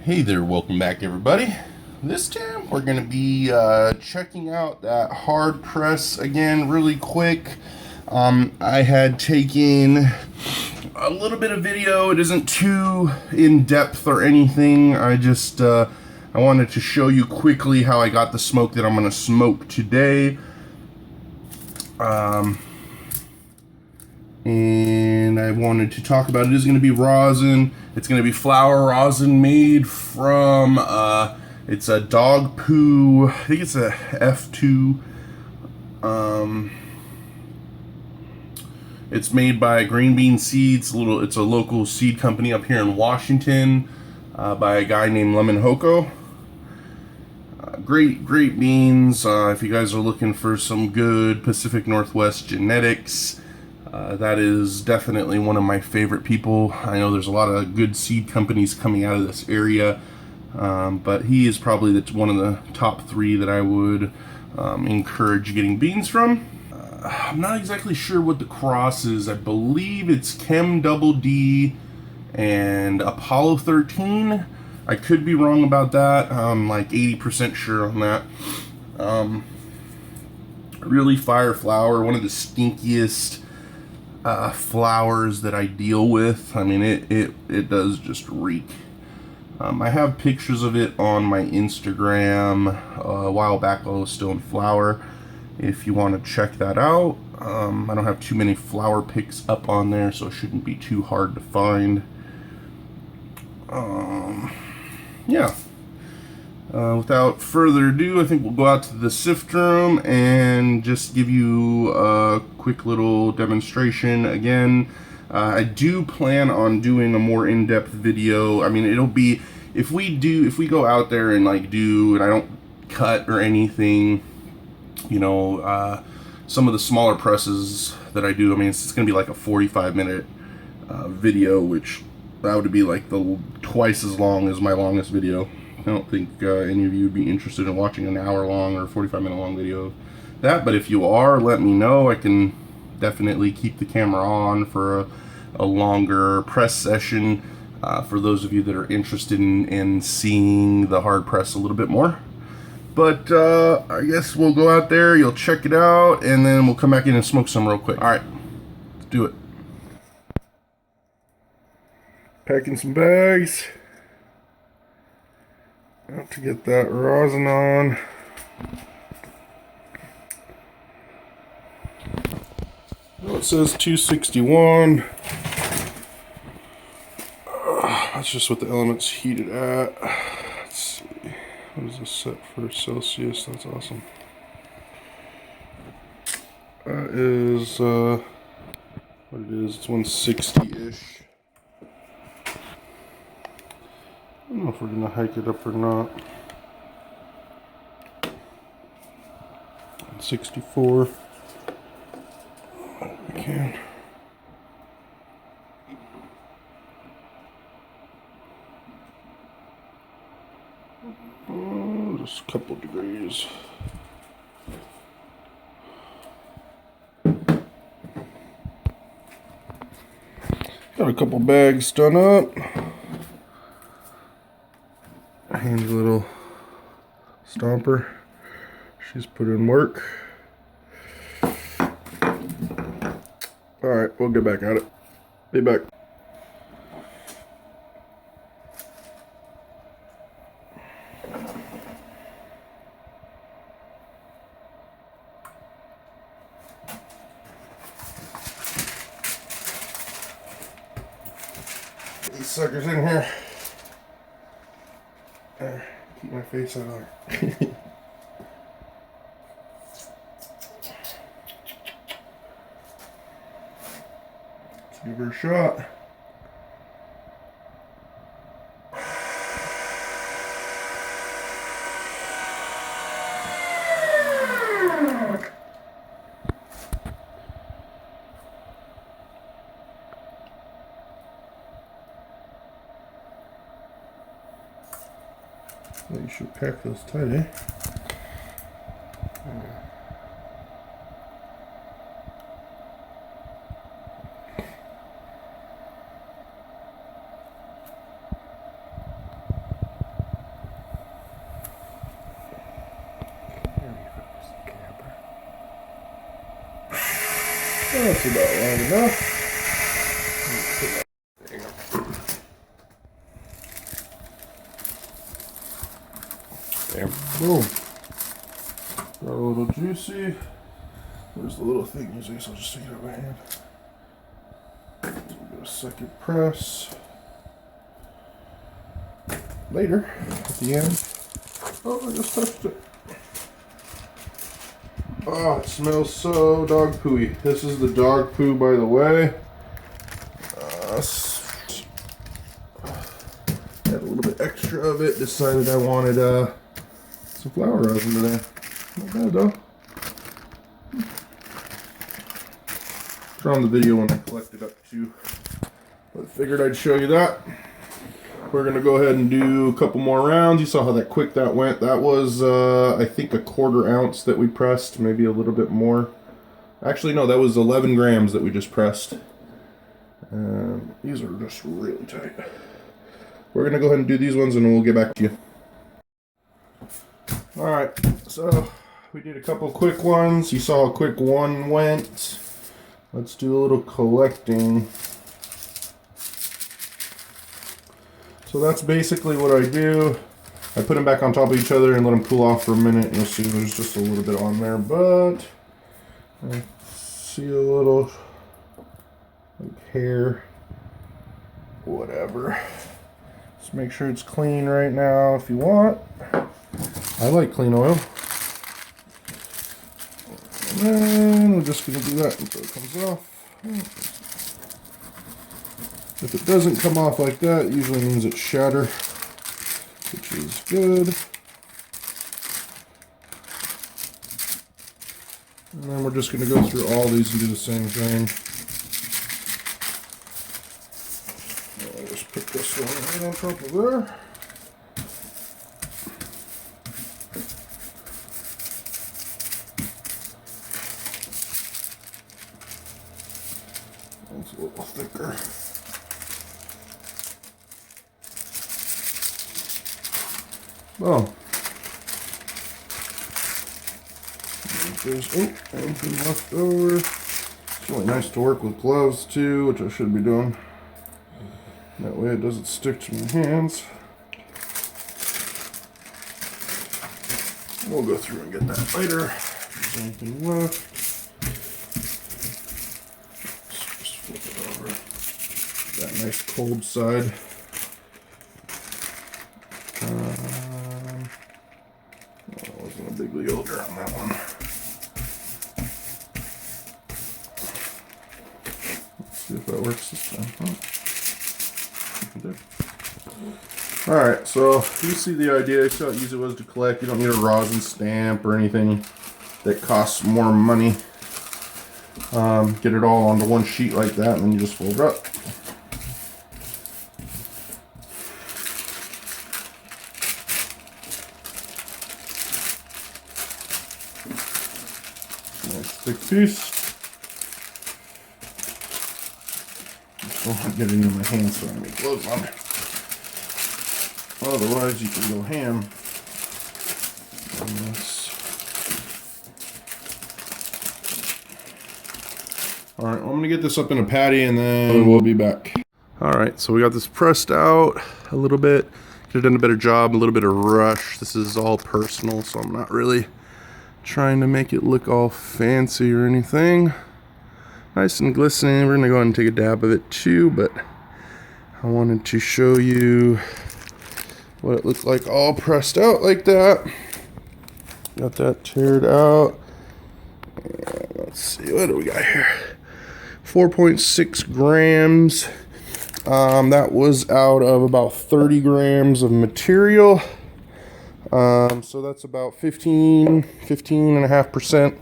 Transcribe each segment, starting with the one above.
Hey there, welcome back everybody. This time we're going to be checking out that Hardpress again really quick. I had taken a little bit of video. It isn't too in-depth or anything. I wanted to show you quickly how I got the smoke that I'm going to smoke today. And I wanted to talk about it. It is going to be rosin. It's going to be flower rosin made from, it's a dog poo, I think it's a F2. It's made by Green Bean Seeds. It's a local seed company up here in Washington by a guy named Lemon Hoko. Great beans. If you guys are looking for some good Pacific Northwest genetics, that is definitely one of my favorite people. I know there's a lot of good seed companies coming out of this area, but he is probably one of the top three that I would encourage getting beans from. I'm not exactly sure what the cross is. I believe it's Chem Double D and Apollo 13. I could be wrong about that. I'm like 80% sure on that. Really fire flower, one of the stinkiest flowers that I deal with. I mean, it does just reek. I have pictures of it on my Instagram a while back while it was still in flower, if you want to check that out. I don't have too many flower pics up on there, so it shouldn't be too hard to find. Yeah. Without further ado, I think we'll go out to the sift room and just give you a quick little demonstration again. I do plan on doing a more in-depth video. I mean, it'll be, if we go out there and like and I don't cut or anything, you know, some of the smaller presses that I do, I mean, it's gonna be like a 45-minute video, which that would be like twice as long as my longest video. I don't think any of you would be interested in watching an hour-long or 45-minute long video of that, but if you are, let me know. I can definitely keep the camera on for a longer press session for those of you that are interested in seeing the hard press a little bit more. But I guess we'll go out there, you'll check it out, and then we'll come back in and smoke some real quick. Alright, let's do it. Packing some bags. Out to get that rosin on. Well, it says 261. That's just what the element's heated at. Let's see. What is this set for Celsius? That's awesome. That is what it is. It's 160-ish. I don't know if we're gonna hike it up or not. 64. We can. Oh, just a couple degrees. Got a couple bags done up. Handy little stomper. She's put in work. Alright, we'll get back at it. Be back. Get these suckers in here. There, keep my face out of there. Let's give her a shot. Well, you should pack those tight, eh? That's about long enough. There. Boom. Got a little juicy. There's the little thing usually, so I'll just take it out of my hand. Give it a second press. Later, at the end. Oh, I just touched it. Oh, it smells so dog pooey. This is the dog poo, by the way. Had a little bit extra of it. Decided I wanted some flower rosin today. Not bad though. From the video when I collected up to, but figured I'd show you that. We're gonna go ahead and do a couple more rounds. You saw how that quick that went. That was I think a 1/4 ounce that we pressed, maybe a little bit more. Actually no, that was 11 grams that we just pressed. These are just really tight. We're gonna go ahead and do these ones and we'll get back to you. Alright, so we did a couple quick ones. You saw how quick one went. Let's do a little collecting. So that's basically what I do. I put them back on top of each other and let them cool off for a minute. You'll see there's just a little bit on there, but I see a little like hair, whatever. Just make sure it's clean right now if you want. I like clean oil. And then we're just going to do that until it comes off. If it doesn't come off like that, it usually means it's shattered, which is good. And then we're just going to go through all these and do the same thing. I'll just put this one right on top of there. It's a little thicker. Oh. There's anything left over. It's really nice to work with gloves too, which I should be doing. That way it doesn't stick to my hands. We'll go through and get that later. If there's anything left. Just flip it over. That nice cold side. That wasn't a big older on that one. Let's see if that works this time. Oh. Alright, so you see the idea. You see how easy it was to collect. You don't need a rosin stamp or anything that costs more money. Get it all onto one sheet like that, and then you just fold it up. Nice thick piece. Just don't want to get it in my hands so I have any gloves on. Otherwise, you can go ham on this. Alright, well, I'm going to get this up in a patty and then we'll be back. Alright, so we got this pressed out a little bit. Could have done a better job, a little bit of rush. This is all personal, so I'm not really trying to make it look all fancy or anything. Nice and glistening. We're going to go ahead and take a dab of it too, but I wanted to show you what it looked like all pressed out like that. Got that teared out. And let's see, what do we got here? 4.6 grams. That was out of about 30 grams of material. So that's about 15.5%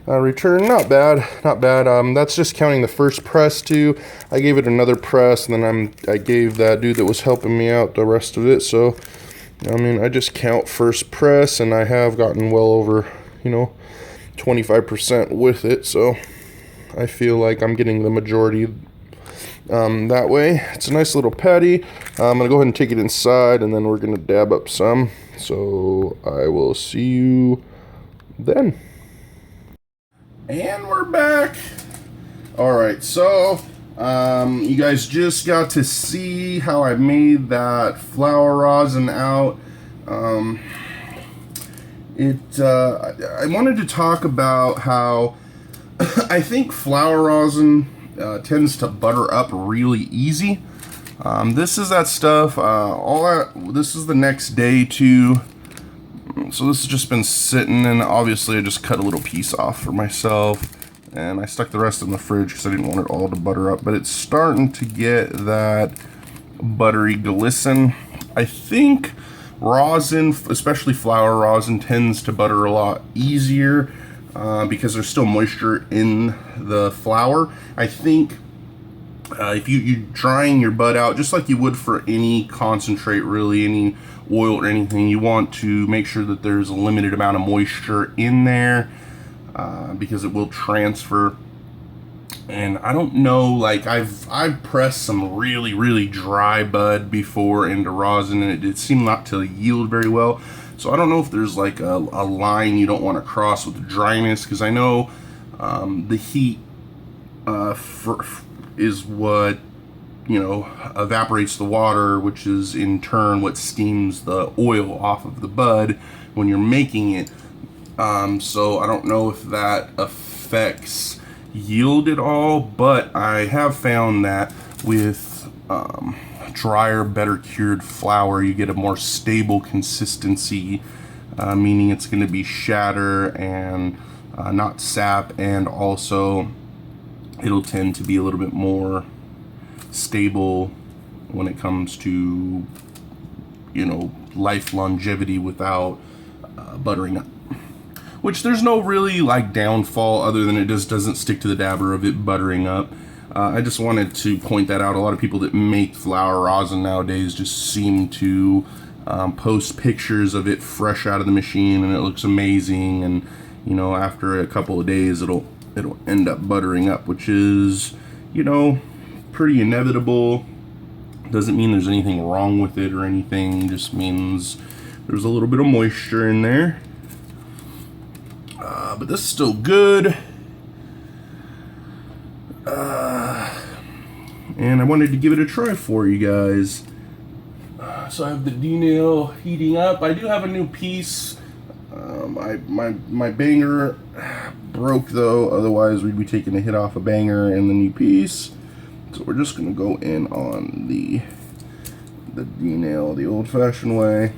return. Not bad, not bad. That's just counting the first press too. I gave it another press, and then I gave that dude that was helping me out the rest of it. So, I mean, I just count first press, and I have gotten well over, 25% with it. So, I feel like I'm getting the majority that way. It's a nice little patty. I'm gonna go ahead and take it inside, and then we're gonna dab up some. So I will see you then. And we're back. Alright, so you guys just got to see how I made that flower rosin out. I wanted to talk about how I think flower rosin tends to butter up really easy. This is that stuff. This is the next day too. So this has just been sitting, and obviously I just cut a little piece off for myself. And I stuck the rest in the fridge because I didn't want it all to butter up. But it's starting to get that buttery glisten. I think rosin, especially flower rosin, tends to butter a lot easier because there's still moisture in the flour. I think if you're drying your bud out, just like you would for any concentrate, really, any oil or anything, you want to make sure that there's a limited amount of moisture in there. Because it will transfer. And I don't know, like I've pressed some really dry bud before into rosin, and it seemed not to yield very well. So I don't know if there's like a line you don't want to cross with the dryness, because I know the heat is what, you know, evaporates the water, which is in turn what steams the oil off of the bud when you're making it. So I don't know if that affects yield at all, but I have found that with drier, better cured flour, you get a more stable consistency, meaning it's going to be shatter and not sap, and also it'll tend to be a little bit more stable when it comes to, you know, life longevity without buttering up. Which there's no really like downfall other than it just doesn't stick to the dabber of it buttering up. I just wanted to point that out. A lot of people that make flour rosin nowadays just seem to post pictures of it fresh out of the machine, and it looks amazing, and you know, after a couple of days it'll end up buttering up, which is, you know, pretty inevitable. Doesn't mean there's anything wrong with it or anything, just means there's a little bit of moisture in there. But this is still good. And I wanted to give it a try for you guys. So I have the D-nail heating up. I do have a new piece. My banger broke though, otherwise we'd be taking a hit off a banger and the new piece. So we're just gonna go in on the D-nail the old-fashioned way.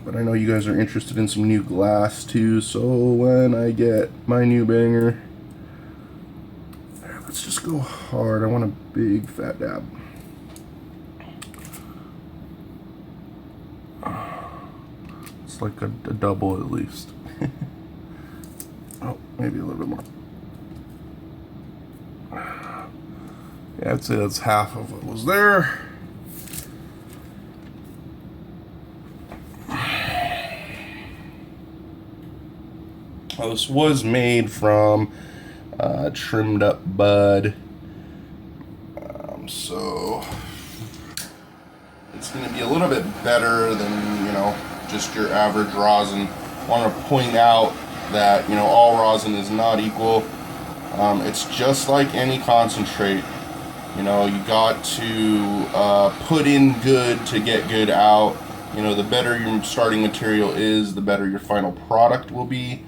But I know you guys are interested in some new glass too, so when I get my new banger, let's just go hard. I want a big fat dab. It's like a double at least. Oh, maybe a little bit more. Yeah, I'd say that's half of what was there. Well, this was made from trimmed up bud, so it's going to be a little bit better than, you know, just your average rosin. I want to point out that, you know, all rosin is not equal. It's just like any concentrate. You know, you got to put in good to get good out. You know, the better your starting material is, the better your final product will be.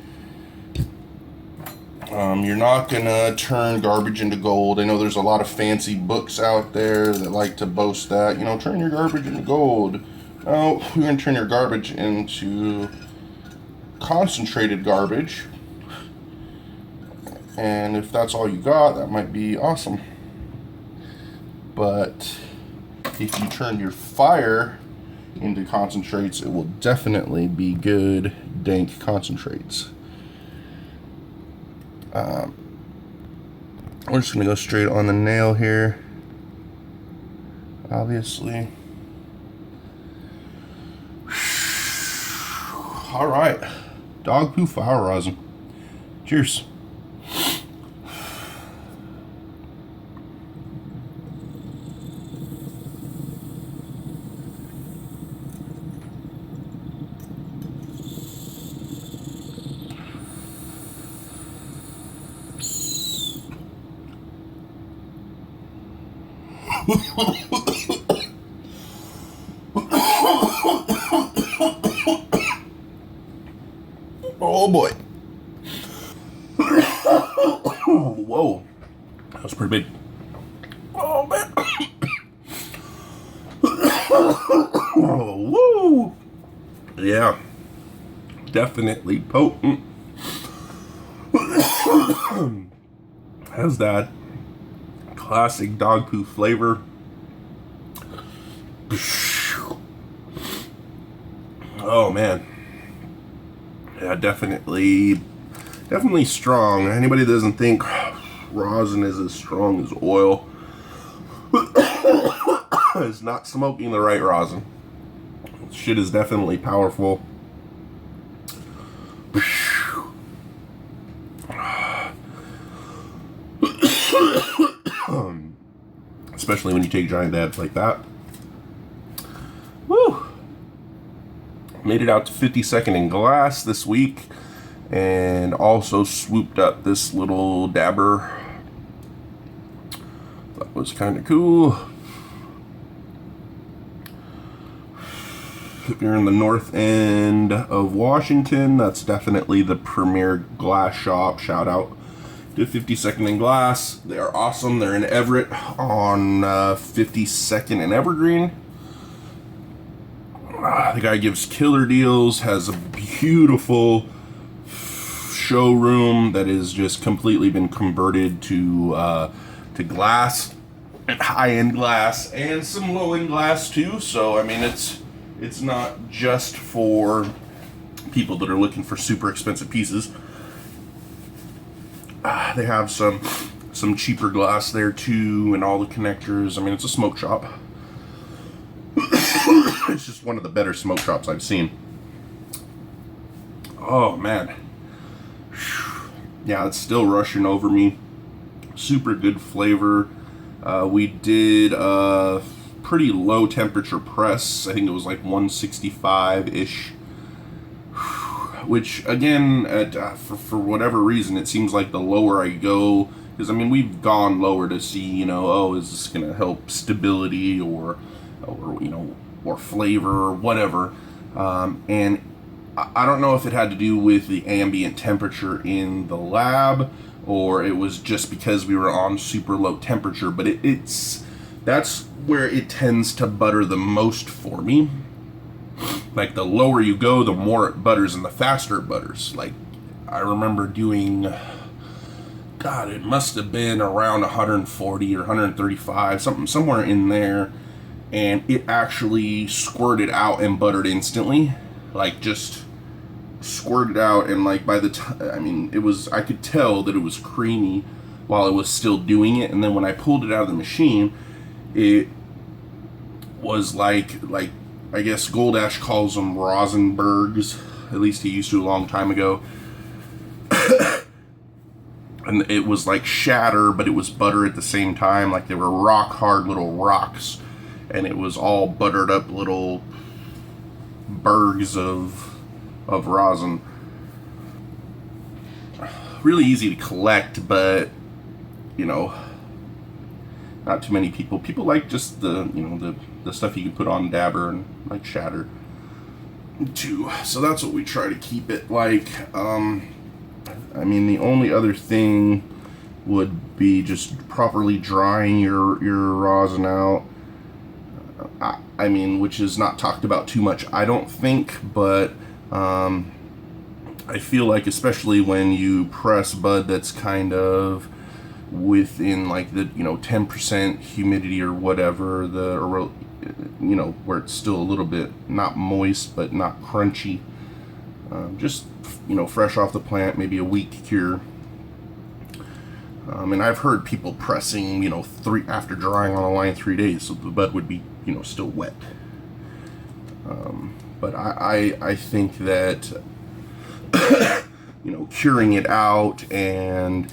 You're not gonna turn garbage into gold. I know there's a lot of fancy books out there that like to boast that, you know, turn your garbage into gold. No, you're gonna turn your garbage into concentrated garbage. And if that's all you got, that might be awesome. But if you turn your fire into concentrates, it will definitely be good, dank concentrates. We're just going to go straight on the nail here, obviously. Alright, dog poo flower rosin. Cheers. Oh boy. Whoa. That was pretty big. Oh man. Oh, woo. Yeah. Definitely potent. Has that classic dog poo flavor. Oh man. Yeah, definitely strong. Anybody that doesn't think rosin is as strong as oil is not smoking the right rosin. Shit is definitely powerful. Especially when you take giant dabs like that. Woo! Made it out to 52nd in glass this week, and also swooped up this little dabber. That was kind of cool. If you're in the north end of Washington, that's definitely the premier glass shop. Shout out to 52nd in Glass. They are awesome. They're in Everett on 52nd and Evergreen. The guy gives killer deals, has a beautiful showroom that has just completely been converted to glass, and high-end glass, and some low-end glass too. So I mean, it's not just for people that are looking for super expensive pieces. They have some cheaper glass there too, and all the connectors. I mean, it's a smoke shop. It's just one of the better smoke shops I've seen. Oh man. Yeah, it's still rushing over me. Super good flavor. We did a pretty low temperature press. I think it was like 165-ish. Which again, for whatever reason, it seems like the lower I go, because I mean, we've gone lower to see, you know, oh, is this going to help stability or you know, or flavor or whatever. And I don't know if it had to do with the ambient temperature in the lab, or it was just because we were on super low temperature, but that's where it tends to butter the most for me. Like, the lower you go, the more it butters and the faster it butters. Like, I remember doing, God, it must have been around 140 or 135, somewhere in there, and it actually squirted out and buttered instantly. Like, just squirted out, and like by the time, I mean, I could tell that it was creamy while it was still doing it, and then when I pulled it out of the machine, it was like I guess Goldash calls them Rosenbergs. At least he used to a long time ago. And it was like shatter, but it was butter at the same time. Like, they were rock hard little rocks, and it was all buttered up little bergs of rosin. Really easy to collect, but you know, not too many people. People like just the stuff you can put on dabber and like shatter too. So that's what we try to keep it like. I mean, the only other thing would be just properly drying your rosin out. I mean, which is not talked about too much, I don't think, but I feel like, especially when you press bud that's kind of within like the 10% humidity or whatever, where it's still a little bit not moist but not crunchy, just fresh off the plant, maybe a week cure. And I've heard people pressing after drying on a line 3 days, so the bud would be still wet. But I think that curing it out, and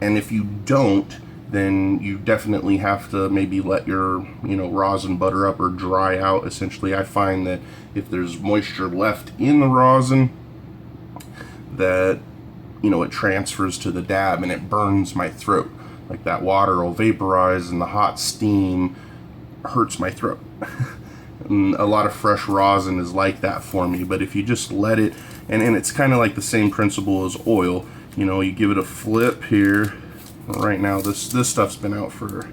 if you don't, then you definitely have to maybe let your rosin butter up or dry out. Essentially, I find that if there's moisture left in the rosin, that it transfers to the dab and it burns my throat. like that water will vaporize and the hot steam hurts my throat. And a lot of fresh rosin is like that for me, but if you just let it, and it's kind of like the same principle as oil, you know, you give it a flip here. Right now this stuff's been out for a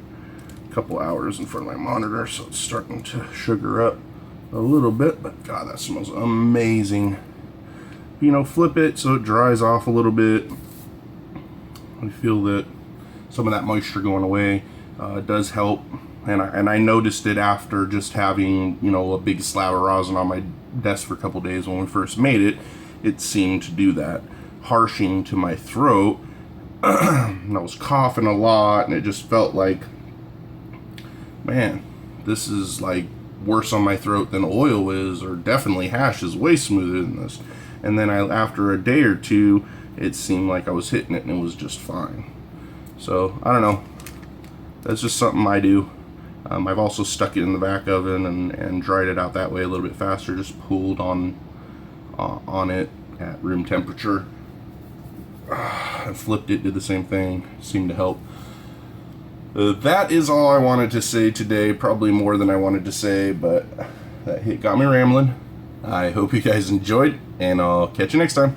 couple hours in front of my monitor, so it's starting to sugar up a little bit, but God, that smells amazing. You know, flip it so it dries off a little bit. I feel that some of that moisture going away does help, and I noticed it after just having, you know, a big slab of rosin on my desk for a couple days when we first made it. It seemed to do that, harshing to my throat. And I was coughing a lot, and it just felt like, man, this is like worse on my throat than oil is, or definitely hash is way smoother than this. And then after a day or two, it seemed like I was hitting it and it was just fine. So I don't know, that's just something I do. I've also stuck it in the back oven and dried it out that way a little bit faster, just pulled on it at room temperature. I flipped it, did the same thing, seemed to help. That is all I wanted to say today, probably more than I wanted to say, but that hit got me rambling. I hope you guys enjoyed, and I'll catch you next time.